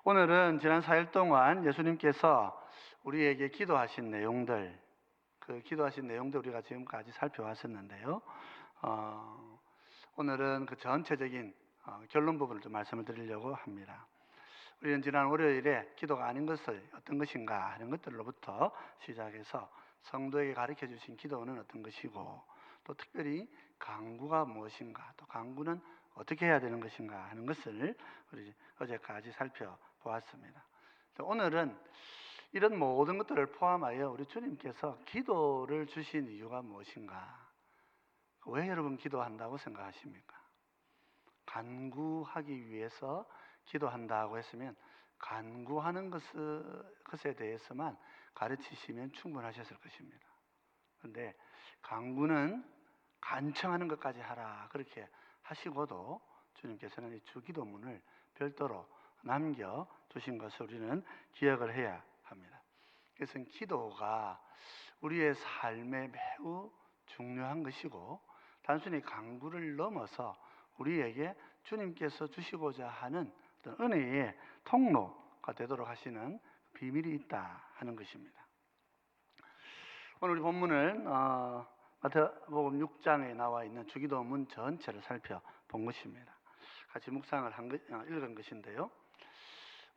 오늘은 지난 4일 동안 예수님께서 우리에게 기도하신 내용들, 기도하신 내용들 우리가 지금까지 살펴왔었는데요. 오늘은 그 전체적인 결론 부분을 좀 말씀을 드리려고 합니다. 우리는 지난 월요일에 기도가 아닌 것을 어떤 것인가 하는 것들로부터 시작해서 성도에게 가르쳐 주신 기도는 어떤 것이고, 또 특별히 간구가 무엇인가, 또 간구는 어떻게 해야 되는 것인가 하는 것을 우리 어제까지 살펴보았습니다. 오늘은 이런 모든 것들을 포함하여 우리 주님께서 기도를 주신 이유가 무엇인가, 왜 여러분 기도한다고 생각하십니까? 간구하기 위해서 기도한다고 했으면 간구하는 것에 대해서만 가르치시면 충분하셨을 것입니다. 그런데 간구는 간청하는 것까지 하라 그렇게 하시고도 주님께서는 이 주기도문을 별도로 남겨두신 것을 우리는 기억을 해야 합니다. 그래서 기도가 우리의 삶에 매우 중요한 것이고, 단순히 간구를 넘어서 우리에게 주님께서 주시고자 하는 어떤 은혜의 통로가 되도록 하시는 비밀이 있다 하는 것입니다. 오늘 우리 본문은 마태복음 6장에 나와 있는 주기도문 전체를 살펴본 것입니다. 같이 묵상을 읽은 것인데요.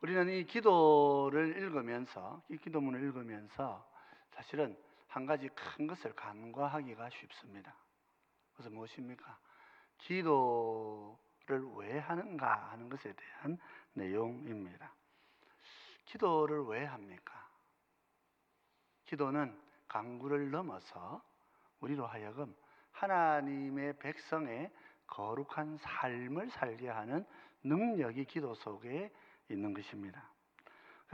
우리는 이 기도를 읽으면서, 이 기도문을 읽으면서 사실은 한 가지 큰 것을 간과하기가 쉽습니다. 그래서 무엇입니까? 기도를 왜 하는가 하는 것에 대한 내용입니다. 기도를 왜 합니까? 기도는 간구를 넘어서 우리로 하여금 하나님의 백성의 거룩한 삶을 살게 하는 능력이 기도 속에 있는 것입니다.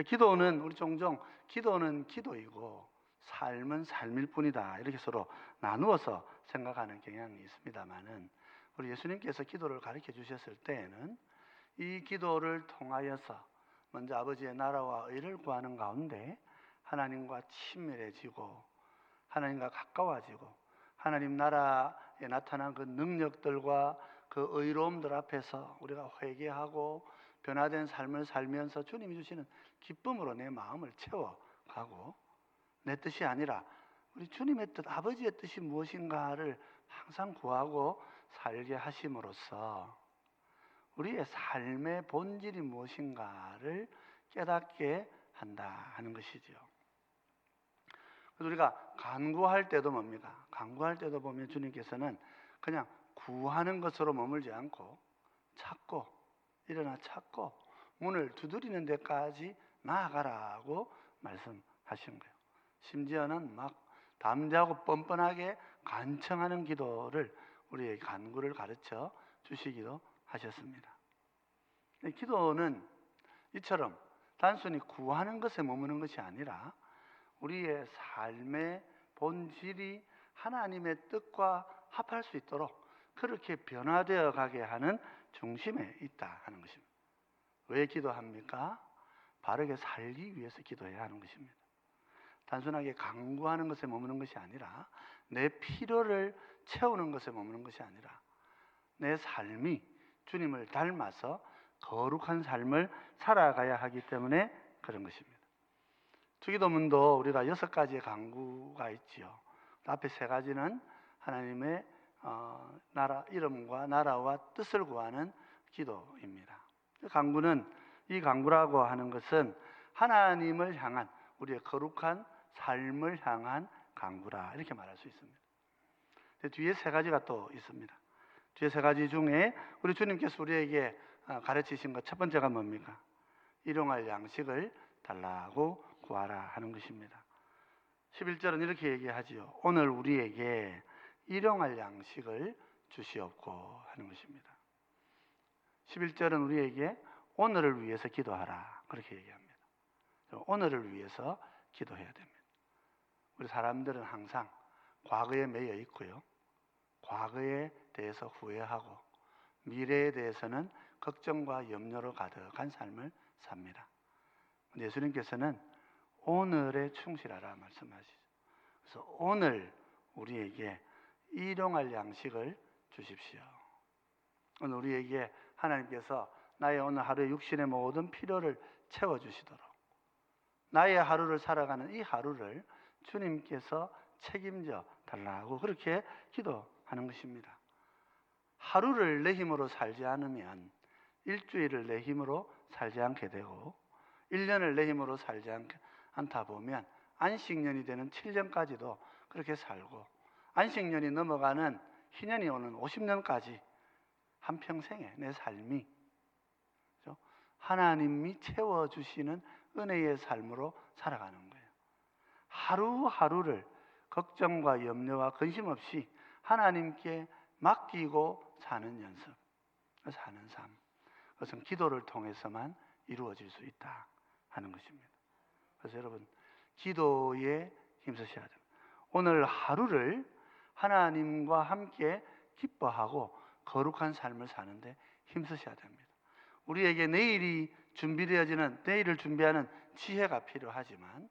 기도는 우리 종종 기도는 기도이고 삶은 삶일 뿐이다 이렇게 서로 나누어서 생각하는 경향이 있습니다만은, 우리 예수님께서 기도를 가르쳐 주셨을 때에는 이 기도를 통하여서 먼저 아버지의 나라와 의를 구하는 가운데 하나님과 친밀해지고 하나님과 가까워지고, 하나님 나라에 나타난 그 능력들과 그 의로움들 앞에서 우리가 회개하고 변화된 삶을 살면서 주님이 주시는 기쁨으로 내 마음을 채워가고, 내 뜻이 아니라 우리 주님의 뜻, 아버지의 뜻이 무엇인가를 항상 구하고 살게 하심으로써 우리의 삶의 본질이 무엇인가를 깨닫게 한다 하는 것이죠. 그래서 우리가 간구할 때도 뭡니까? 간구할 때도 보면 주님께서는 그냥 구하는 것으로 머물지 않고 찾고, 일어나 찾고 문을 두드리는 데까지 나아가라고 말씀하신 거예요. 심지어는 막 담대하고 뻔뻔하게 간청하는 기도를, 우리의 간구를 가르쳐 주시기도 하셨습니다. 기도는 이처럼 단순히 구하는 것에 머무는 것이 아니라 우리의 삶의 본질이 하나님의 뜻과 합할 수 있도록 그렇게 변화되어 가게 하는 중심에 있다 하는 것입니다. 왜 기도합니까? 바르게 살기 위해서 기도해야 하는 것입니다. 단순하게 간구하는 것에 머무는 것이 아니라, 내 필요를 채우는 것에 머무는 것이 아니라 내 삶이 주님을 닮아서 거룩한 삶을 살아가야 하기 때문에 그런 것입니다. 주기도문도 우리가 6가지의 간구가 있지요. 앞에 3가지는 하나님의 나라, 이름과 나라와 뜻을 구하는 기도입니다. 간구는, 이 간구라고 하는 것은 하나님을 향한 우리의 거룩한 삶을 향한 간구라 이렇게 말할 수 있습니다. 뒤에 3가지가 또 있습니다. 뒤에 3가지 중에 우리 주님께서 우리에게 가르치신 것 첫 번째가 뭡니까? 일용할 양식을 달라고 구하라 하는 것입니다. 11절은 이렇게 얘기하지요. 오늘 우리에게 일용할 양식을 주시옵고 하는 것입니다. 11절은 우리에게 오늘을 위해서 기도하라 그렇게 얘기합니다. 오늘을 위해서 기도해야 됩니다. 우리 사람들은 항상 과거에 매여 있고요, 과거에 대해서 후회하고 미래에 대해서는 걱정과 염려로 가득한 삶을 삽니다. 예수님께서는 오늘에 충실하라 말씀하시죠. 그래서 오늘 우리에게 일용할 양식을 주십시오. 오늘 우리에게 하나님께서 나의 오늘 하루의 육신의 모든 필요를 채워주시도록 나의 하루를 살아가는 이 하루를 주님께서 책임져 달라고 그렇게 기도하는 것입니다. 하루를 내 힘으로 살지 않으면 일주일을 내 힘으로 살지 않게 되고 1년을 내 힘으로 살지 않다 보면 안식년이 되는 7년까지도 그렇게 살고 안식년이 넘어가는 희년이 오는 50년까지 한평생에 내 삶이 하나님이 채워주시는 은혜의 삶으로 살아가는 거예요. 하루하루를 걱정과 염려와 근심 없이 하나님께 맡기고 사는 연습, 사는 삶. 그것은 기도를 통해서만 이루어질 수 있다 하는 것입니다. 그래서 여러분 기도에 힘쓰셔야 됩니다. 오늘 하루를 하나님과 함께 기뻐하고 거룩한 삶을 사는데 힘쓰셔야 됩니다. 우리에게 내일이 준비되어지는 내일을 준비하는 지혜가 필요하지만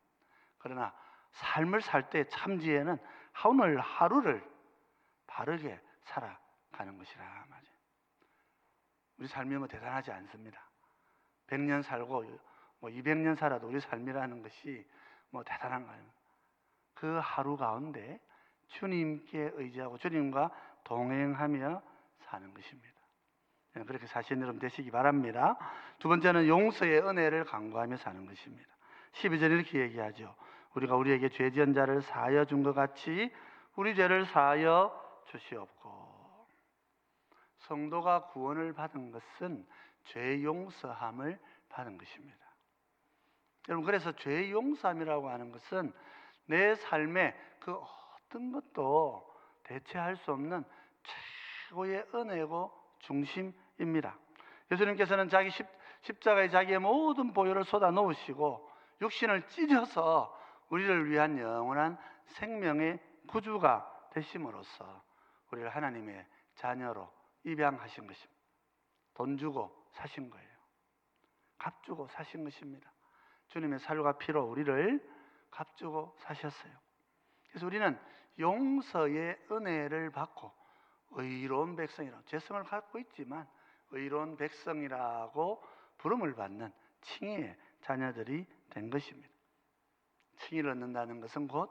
그러나 삶을 살 때 참지혜는 오늘 하루를 바르게 살아가는 것이라 말이에요. 우리 삶이 뭐 대단하지 않습니다. 100년 살고 뭐 200년 살아도 우리 삶이라는 것이 뭐 대단한 거예요. 그 하루 가운데 주님께 의지하고 주님과 동행하며 사는 것입니다. 그렇게 사시는 여러분 되시기 바랍니다. 두 번째는 용서의 은혜를 간구하며 사는 것입니다. 12절에 이렇게 얘기하죠. 우리가 우리에게 죄 지은 자를 사하여 준 것 같이 우리 죄를 사하여 주시옵고. 성도가 구원을 받은 것은 죄 용서함을 받은 것입니다. 여러분 그래서 죄 용서함이라고 하는 것은 내 삶의 그 어떤 것도 대체할 수 없는 최고의 은혜고 중심입니다. 예수님께서는 자기 십자가에 자기의 모든 보혈을 쏟아 놓으시고 육신을 찢어서 우리를 위한 영원한 생명의 구주가 되심으로써 우리를 하나님의 자녀로 입양하신 것입니다. 돈 주고 사신 거예요. 값 주고 사신 것입니다. 주님의 살과 피로 우리를 값 주고 사셨어요. 그래서 우리는 용서의 은혜를 받고 의로운 백성이라고, 죄성을 갖고 있지만 의로운 백성이라고 부름을 받는 칭의의 자녀들이 된 것입니다. 칭의를 얻는다는 것은 곧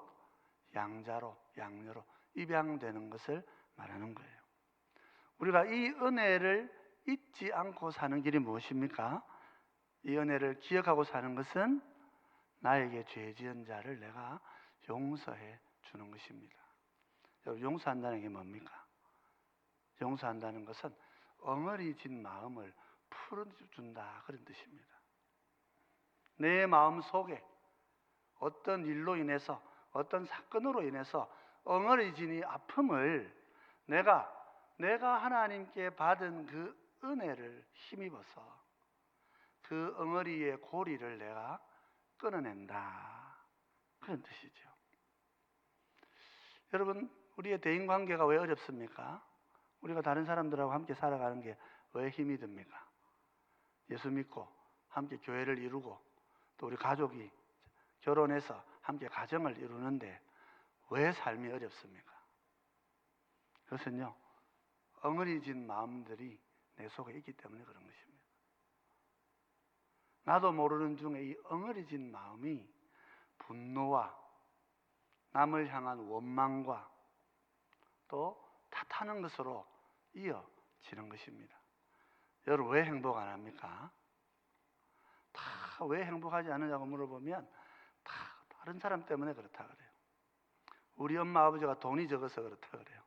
양자로, 양녀로 입양되는 것을 말하는 거예요. 우리가 이 은혜를 잊지 않고 사는 길이 무엇입니까? 이 은혜를 기억하고 사는 것은 나에게 죄 지은 자를 내가 용서해 주는 것입니다. 여러분, 용서한다는 게 뭡니까? 용서한다는 것은 엉어리진 마음을 풀어준다 그런 뜻입니다. 내 마음 속에 어떤 일로 인해서 어떤 사건으로 인해서 엉어리진 이 아픔을 내가 하나님께 받은 그 은혜를 힘입어서 그 엉어리의 고리를 내가 끊어낸다 그런 뜻이죠. 여러분 우리의 대인관계가 왜 어렵습니까? 우리가 다른 사람들하고 함께 살아가는 게 왜 힘이 듭니까? 예수 믿고 함께 교회를 이루고 또 우리 가족이 결혼해서 함께 가정을 이루는데 왜 삶이 어렵습니까? 그것은요 엉어리진 마음들이 내 속에 있기 때문에 그런 것입니다. 나도 모르는 중에 이 엉어리진 마음이 분노와 남을 향한 원망과 또 탓하는 것으로 이어지는 것입니다. 여러분 왜 행복 안 합니까? 다 왜 행복하지 않느냐고 물어보면 다 다른 사람 때문에 그렇다 그래요. 우리 엄마 아버지가 돈이 적어서 그렇다 그래요.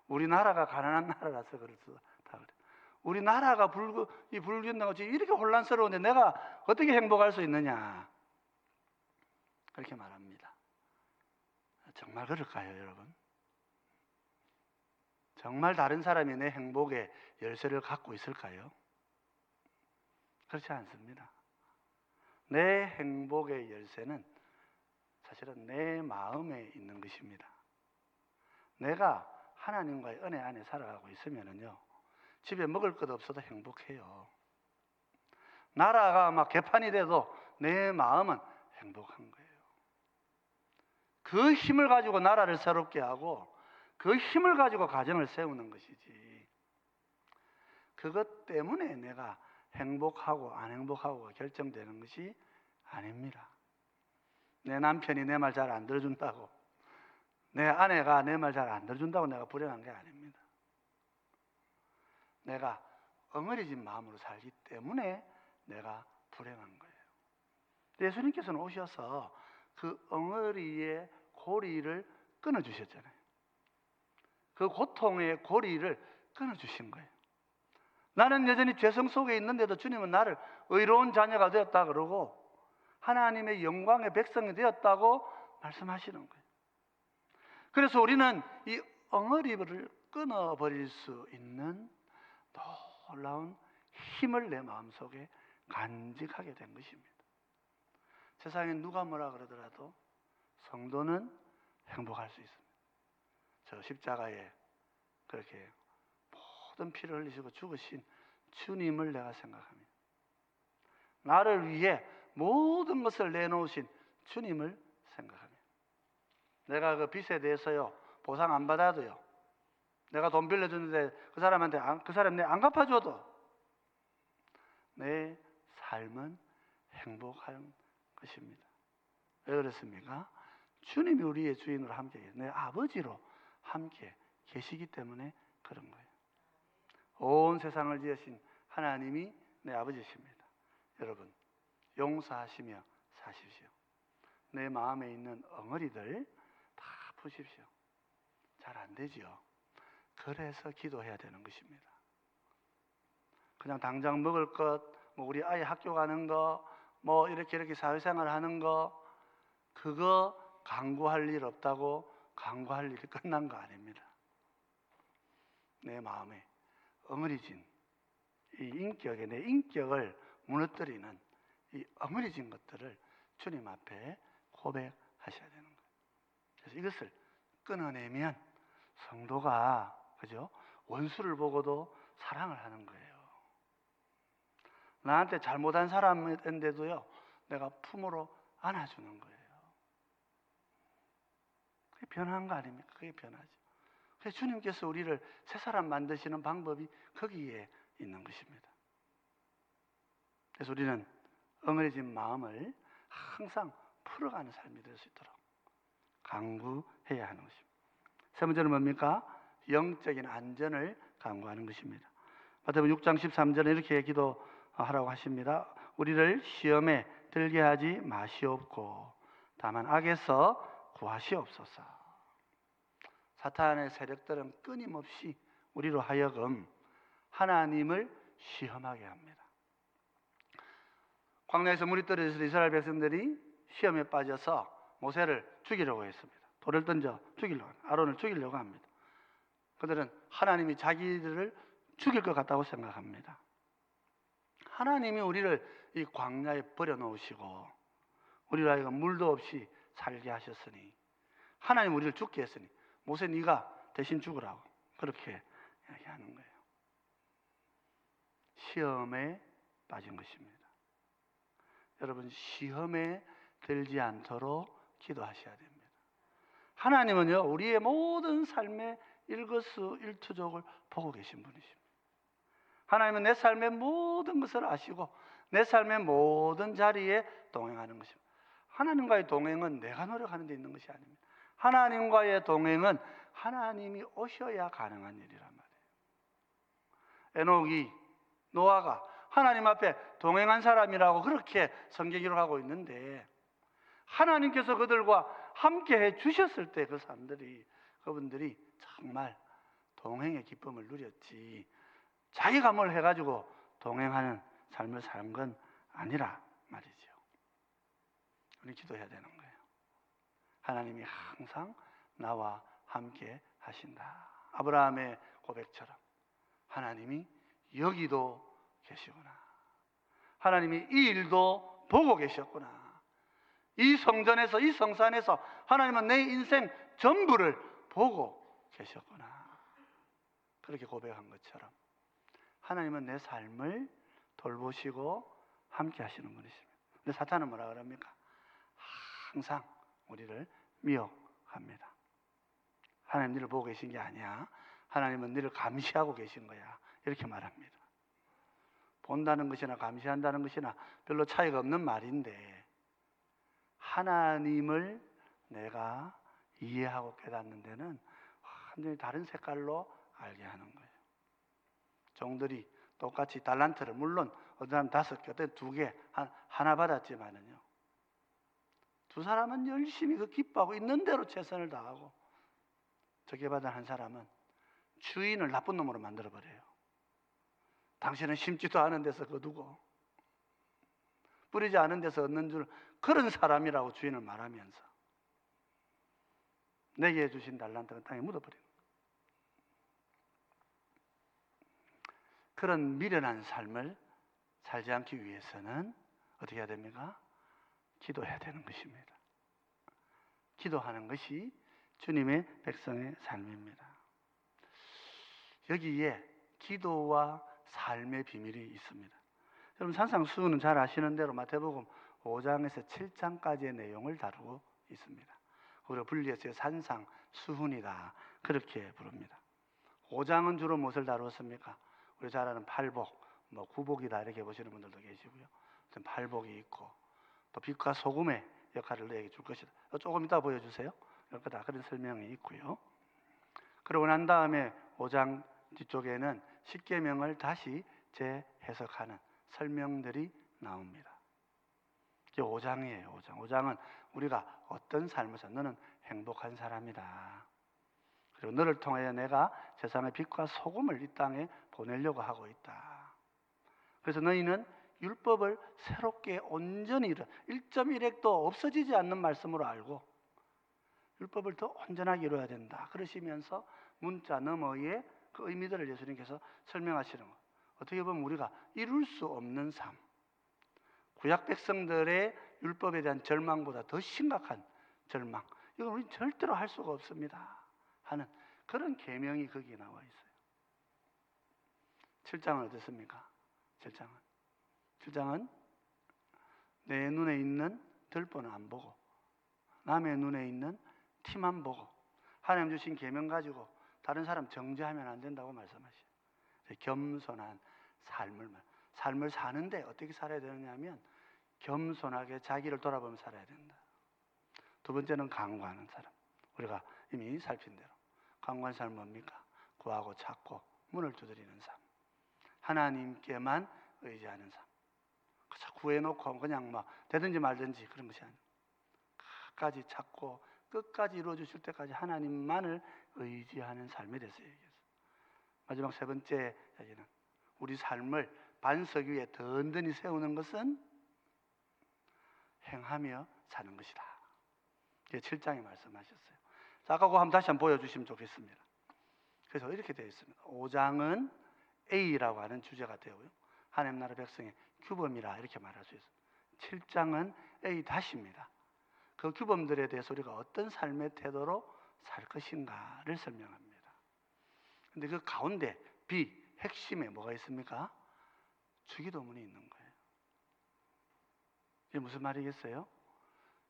우리나라가 가난한 나라라서 그렇다 그래요. 우리나라가 불균등하고 지금 이렇게 혼란스러운데 내가 어떻게 행복할 수 있느냐 그렇게 말합니다. 정말 그럴까요, 여러분? 정말 다른 사람이 내 행복의 열쇠를 갖고 있을까요? 그렇지 않습니다. 내 행복의 열쇠는 사실은 내 마음에 있는 것입니다. 내가 하나님과의 은혜 안에 살아가고 있으면요 집에 먹을 것 없어도 행복해요. 나라가 막 개판이 돼도 내 마음은 행복한 거예요. 그 힘을 가지고 나라를 새롭게 하고 그 힘을 가지고 가정을 세우는 것이지, 그 그것 때문에 내가 행복하고 안 행복하고가 결정되는 것이 아닙니다. 내 남편이 내 말 잘 안 들어준다고, 내 아내가 내 말 잘 안 들어준다고 내가 불행한 게 아닙니다. 내가 엉어리진 마음으로 살기 때문에 내가 불행한 거예요. 예수님께서는 오셔서 그 엉어리의 고리를 끊어주셨잖아요. 그 고통의 고리를 끊어주신 거예요. 나는 여전히 죄성 속에 있는데도 주님은 나를 의로운 자녀가 되었다 그러고 하나님의 영광의 백성이 되었다고 말씀하시는 거예요. 그래서 우리는 이 엉어리를 끊어버릴 수 있는 놀라운 힘을 내 마음속에 간직하게 된 것입니다. 세상에 누가 뭐라 그러더라도 성도는 행복할 수 있습니다. 저 십자가에 그렇게 모든 피를 흘리시고 죽으신 주님을 내가 생각합니다. 나를 위해 모든 것을 내놓으신 주님을 생각합니다. 내가 그 빚에 대해서요 보상 안 받아도요, 내가 돈 빌려주는데 그 사람한테 그 사람 내 안 갚아줘도 내 삶은 행복한 것입니다. 왜 그렇습니까? 주님이 우리의 주인으로 함께 계세요. 내 아버지로 함께 계시기 때문에 그런 거예요. 온 세상을 지으신 하나님이 내 아버지십니다. 여러분, 용서하시며 사십시오. 내 마음에 있는 엉어리들 다 푸십시오. 잘 안 되지요. 그래서 기도해야 되는 것입니다. 그냥 당장 먹을 것, 뭐 우리 아이 학교 가는 거, 뭐 이렇게 사회생활 하는 거, 그거 강구할 일 없다고 강구할 일이 끝난 거 아닙니다. 내 마음에 엉어리진 이 인격에, 내 인격을 무너뜨리는 이 엉어리진 것들을 주님 앞에 고백하셔야 되는 거예요. 그래서 이것을 끊어내면 성도가, 그죠? 원수를 보고도 사랑을 하는 거예요. 나한테 잘못한 사람인데도요, 내가 품으로 안아주는 거예요. 그게 변한 거 아닙니까? 그게 변하죠. 그래서 주님께서 우리를 새 사람 만드시는 방법이 거기에 있는 것입니다. 그래서 우리는 엉어리진 마음을 항상 풀어가는 삶이 될 수 있도록 강구해야 하는 것입니다. 세 번째는 뭡니까? 영적인 안전을 강구하는 것입니다. 마태복음 6장 13절에 이렇게 기도하라고 하십니다. 우리를 시험에 들게 하지 마시옵고 다만 악에서 구하시옵소서. 사탄의 세력들은 끊임없이 우리로 하여금 하나님을 시험하게 합니다. 광야에서 물이 떨어져서 이스라엘 백성들이 시험에 빠져서 모세를 죽이려고 했습니다. 돌을 던져 죽이려고 합니다. 아론을 죽이려고 합니다. 그들은 하나님이 자기들을 죽일 것 같다고 생각합니다. 하나님이 우리를 이 광야에 버려놓으시고 우리로 하여금 물도 없이 살게 하셨으니, 하나님 우리를 죽게 했으니 모세 네가 대신 죽으라고 그렇게 이야기하는 거예요. 시험에 빠진 것입니다. 여러분, 시험에 들지 않도록 기도하셔야 됩니다. 하나님은요, 우리의 모든 삶의 일거수일투족을 보고 계신 분이십니다. 하나님은 내 삶의 모든 것을 아시고 내 삶의 모든 자리에 동행하는 것입니다. 하나님과의 동행은 내가 노력하는 데 있는 것이 아닙니다. 하나님과의 동행은 하나님이 오셔야 가능한 일이란 말이에요. 에녹이, 노아가 하나님 앞에 동행한 사람이라고 그렇게 성경 기록하고 있는데, 하나님께서 그들과 함께 해 주셨을 때 그 사람들이, 그분들이 정말 동행의 기쁨을 누렸지 자기가 뭘 해가지고 동행하는 삶을 사는 건 아니라 말이죠. 우리 기도해야 되는 거예요. 하나님이 항상 나와 함께 하신다. 아브라함의 고백처럼 하나님이 여기도 계시구나. 하나님이 이 일도 보고 계셨구나. 이 성전에서, 이 성산에서 하나님은 내 인생 전부를 보고 계셨구나. 그렇게 고백한 것처럼 하나님은 내 삶을 돌보시고 함께 하시는 분이십니다. 근데 사탄은 뭐라 그럽니까? 항상 우리를 미혹합니다. 하나님 너를 보고 계신 게 아니야. 하나님은 너를 감시하고 계신 거야. 이렇게 말합니다. 본다는 것이나 감시한다는 것이나 별로 차이가 없는 말인데, 하나님을 내가 이해하고 깨닫는 데는 완전히 다른 색깔로 알게 하는 거예요. 종들이 똑같이 달란트를, 물론 어떤 사람 5개, 어떤 2개, 하나 받았지만은요, 두 사람은 열심히 그 기뻐하고 있는 대로 최선을 다하고, 적게 받은 한 사람은 주인을 나쁜 놈으로 만들어버려요. 당신은 심지도 않은 데서 거두고 뿌리지 않은 데서 얻는 줄, 그런 사람이라고 주인을 말하면서 내게 주신 달란트가 땅에 묻어버리는 거예요. 그런 미련한 삶을 살지 않기 위해서는 어떻게 해야 됩니까? 기도해야 되는 것입니다. 기도하는 것이 주님의 백성의 삶입니다. 여기에 기도와 삶의 비밀이 있습니다. 여러분, 산상수훈은 잘 아시는 대로 마태복음 5장에서 7장까지의 내용을 다루고 있습니다. 우리가 분리해서 산상수훈이다, 그렇게 부릅니다. 5장은 주로 무엇을 다루었습니까? 우리 잘 아는 팔복, 구복이다 이렇게 보시는 분들도 계시고요. 팔복이 있고, 또 빛과 소금의 역할을 너에게 줄 것이다, 조금 이따 보여주세요. 그런 설명이 있고요. 그러고 난 다음에 5장 뒤쪽에는 십계명을 다시 재해석하는 설명들이 나옵니다. 이게 5장이에요. 5장은 우리가 어떤 삶을 살, 너는 행복한 사람이다, 그리고 너를 통하여 내가 세상의 빛과 소금을 이 땅에 보내려고 하고 있다. 그래서 너희는 율법을 새롭게 온전히 1.1획도 없어지지 않는 말씀으로 알고 율법을 더 온전하게 이루어야 된다, 그러시면서 문자 너머의 그 의미들을 예수님께서 설명하시는 것. 어떻게 보면 우리가 이룰 수 없는 삶, 구약 백성들의 율법에 대한 절망보다 더 심각한 절망, 이건 우리는 절대로 할 수가 없습니다 하는 그런 계명이 거기에 나와 있어요. 7장은 어떻습니까? 7장은 내 눈에 있는 들보는 안 보고 남의 눈에 있는 티만 보고 하나님 주신 계명 가지고 다른 사람 정죄하면 안 된다고 말씀하시죠. 겸손한 삶을 사는데 어떻게 살아야 되느냐면 겸손하게 자기를 돌아보며 살아야 된다. 두 번째는 강구하는 사람. 우리가 이미 살핀 대로 강구하는 삶은 뭡니까? 구하고 찾고 문을 두드리는 삶, 하나님께만 의지하는 삶. 그저 구해놓고 그냥 되든지 말든지 그런 것이 아니고 끝까지 찾고 끝까지 이루어 주실 때까지 하나님만을 의지하는 삶에 대해서 얘기했어요. 마지막 세 번째 얘기는 우리 삶을 반석 위에 든든히 세우는 것은 행하며 사는 것이다. 이게 7장에 말씀하셨어요. 자, 아까 그거 다시 한번 보여주시면 좋겠습니다. 그래서 이렇게 되어 있습니다. 5장은 A라고 하는 주제가 되고요, 하나님 나라 백성의 규범이라 이렇게 말할 수 있습니다. 7장은 A-입니다. 그 규범들에 대해서 우리가 어떤 삶의 태도로 살 것인가를 설명합니다. 근데 그 가운데 B, 핵심에 뭐가 있습니까? 주기도문이 있는 거예요. 이게 무슨 말이겠어요?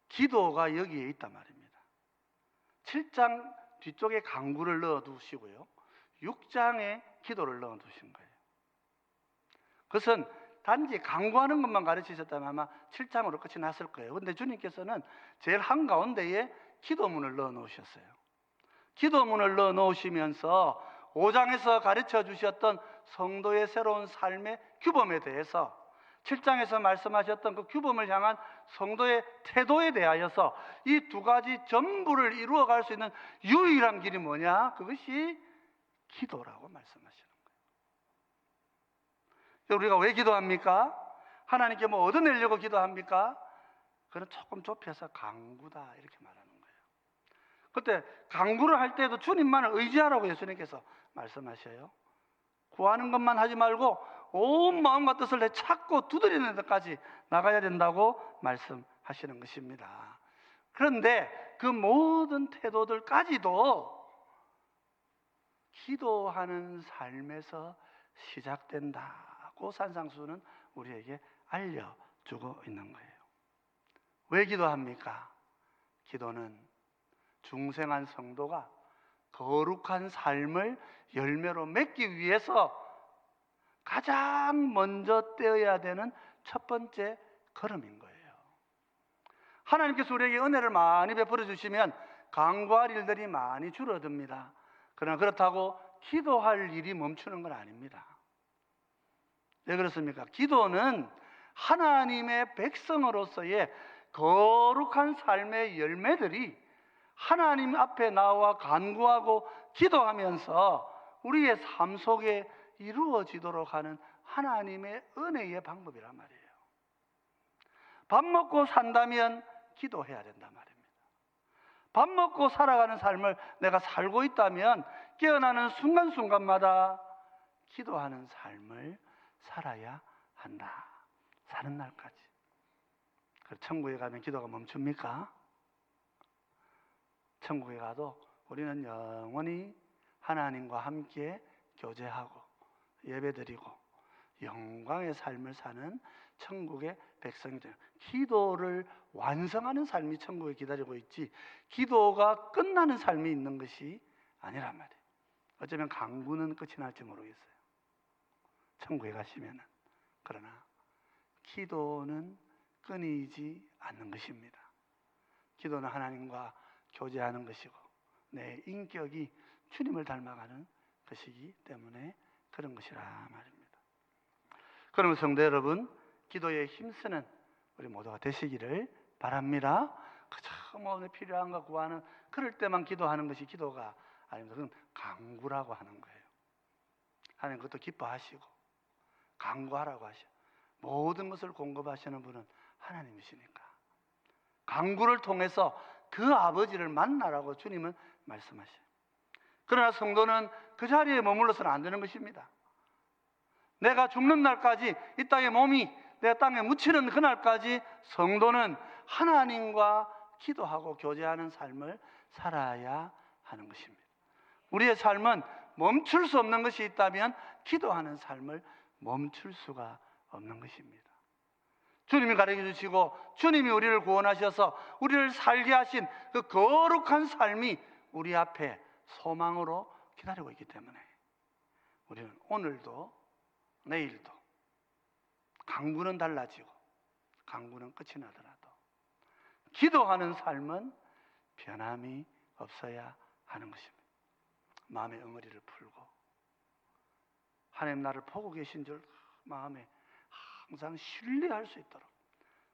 기도가 여기에 있단 말입니다. 7장 뒤쪽에 강구를 넣어두시고요, 6장에 기도를 넣어두신 거예요. 그것은 단지 강구하는 것만 가르치셨다면 아마 7장으로 끝이 났을 거예요. 그런데 주님께서는 제일 한가운데에 기도문을 넣어 놓으셨어요. 기도문을 넣어 놓으시면서 5장에서 가르쳐 주셨던 성도의 새로운 삶의 규범에 대해서 7장에서 말씀하셨던 그 규범을 향한 성도의 태도에 대하여서 이 두 가지 전부를 이루어갈 수 있는 유일한 길이 뭐냐? 그것이 기도라고 말씀하시는 거예요. 우리가 왜 기도합니까? 하나님께 뭐 얻어내려고 기도합니까? 그건 조금 좁혀서 강구다 이렇게 말하는 거예요. 그때 강구를 할 때도 주님만을 의지하라고 예수님께서 말씀하셔요. 구하는 것만 하지 말고 온 마음과 뜻을 내 찾고 두드리는 데까지 나가야 된다고 말씀하시는 것입니다. 그런데 그 모든 태도들까지도 기도하는 삶에서 시작된다고 산상수훈은 우리에게 알려주고 있는 거예요. 왜 기도합니까? 기도는 중생한 성도가 거룩한 삶을 열매로 맺기 위해서 가장 먼저 떼어야 되는 첫 번째 걸음인 거예요. 하나님께서 우리에게 은혜를 많이 베풀어 주시면 간구할 일들이 많이 줄어듭니다. 그러나 그렇다고 기도할 일이 멈추는 건 아닙니다. 왜 그렇습니까? 기도는 하나님의 백성으로서의 거룩한 삶의 열매들이 하나님 앞에 나와 간구하고 기도하면서 우리의 삶 속에 이루어지도록 하는 하나님의 은혜의 방법이란 말이에요. 밥 먹고 산다면 기도해야 된단 말입니다. 밥 먹고 살아가는 삶을 내가 살고 있다면 깨어나는 순간순간마다 기도하는 삶을 살아야 한다. 사는 날까지. 천국에 가면 기도가 멈춥니까? 천국에 가도 우리는 영원히 하나님과 함께 교제하고 예배드리고 영광의 삶을 사는 천국의 백성들. 기도를 완성하는 삶이 천국에 기다리고 있지 기도가 끝나는 삶이 있는 것이 아니란 말이에요. 어쩌면 강구는 끝이 날지 모르겠어요. 천국에 가시면은. 그러나 기도는 끊이지 않는 것입니다. 기도는 하나님과 교제하는 것이고 내 인격이 주님을 닮아가는 것이기 때문에 그런 것이라 말입니다. 그러면 성도 여러분, 기도에 힘쓰는 우리 모두가 되시기를 바랍니다. 그저 뭐 필요한 거 구하는 그럴 때만 기도하는 것이 기도가 아닙니다. 그건 간구라고 하는 거예요. 하나님 그것도 기뻐하시고 간구하라고 하셔. 모든 것을 공급하시는 분은 하나님이시니까 간구를 통해서 그 아버지를 만나라고 주님은 말씀하셔요. 그러나 성도는 그 자리에 머물러서는 안 되는 것입니다. 내가 죽는 날까지 이 땅의 몸이 내 땅에 묻히는 그날까지 성도는 하나님과 기도하고 교제하는 삶을 살아야 하는 것입니다. 우리의 삶은 멈출 수 없는 것이 있다면 기도하는 삶을 멈출 수가 없는 것입니다. 주님이 가르쳐 주시고 주님이 우리를 구원하셔서 우리를 살게 하신 그 거룩한 삶이 우리 앞에 소망으로 기다리고 있기 때문에 우리는 오늘도 내일도 간구는 달라지고 간구는 끝이 나더라도 기도하는 삶은 변함이 없어야 하는 것입니다. 마음의 응어리를 풀고 하나님 나를 보고 계신 줄 마음에 항상 신뢰할 수 있도록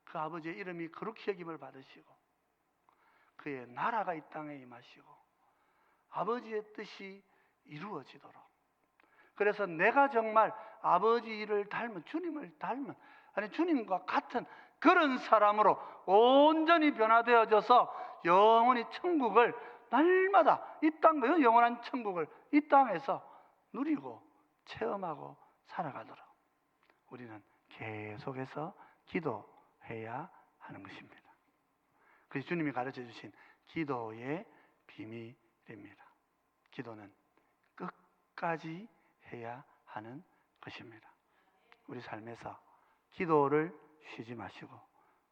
그 아버지의 이름이 거룩히 여김을 받으시고 그의 나라가 이 땅에 임하시고 아버지의 뜻이 이루어지도록 그래서 내가 정말 아버지를 닮은 주님을 닮은 아니 주님과 같은 그런 사람으로 온전히 변화되어져서 영원히 천국을 날마다 이 땅 영원한 천국을 이 땅에서 누리고 체험하고 살아가도록 우리는 계속해서 기도해야 하는 것입니다. 그래서 주님이 가르쳐 주신 기도의 비밀입니다. 기도는 끝까지 해야 하는 것입니다. 우리 삶에서 기도를 쉬지 마시고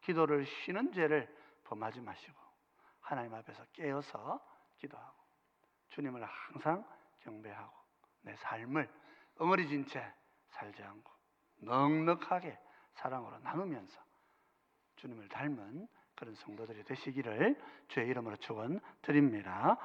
기도를 쉬는 죄를 범하지 마시고 하나님 앞에서 깨어서 기도하고 주님을 항상 경배하고 내 삶을 엉어리진 채 살지 않고 넉넉하게 사랑으로 나누면서 주님을 닮은 그런 성도들이 되시기를 주의 이름으로 축원드립니다.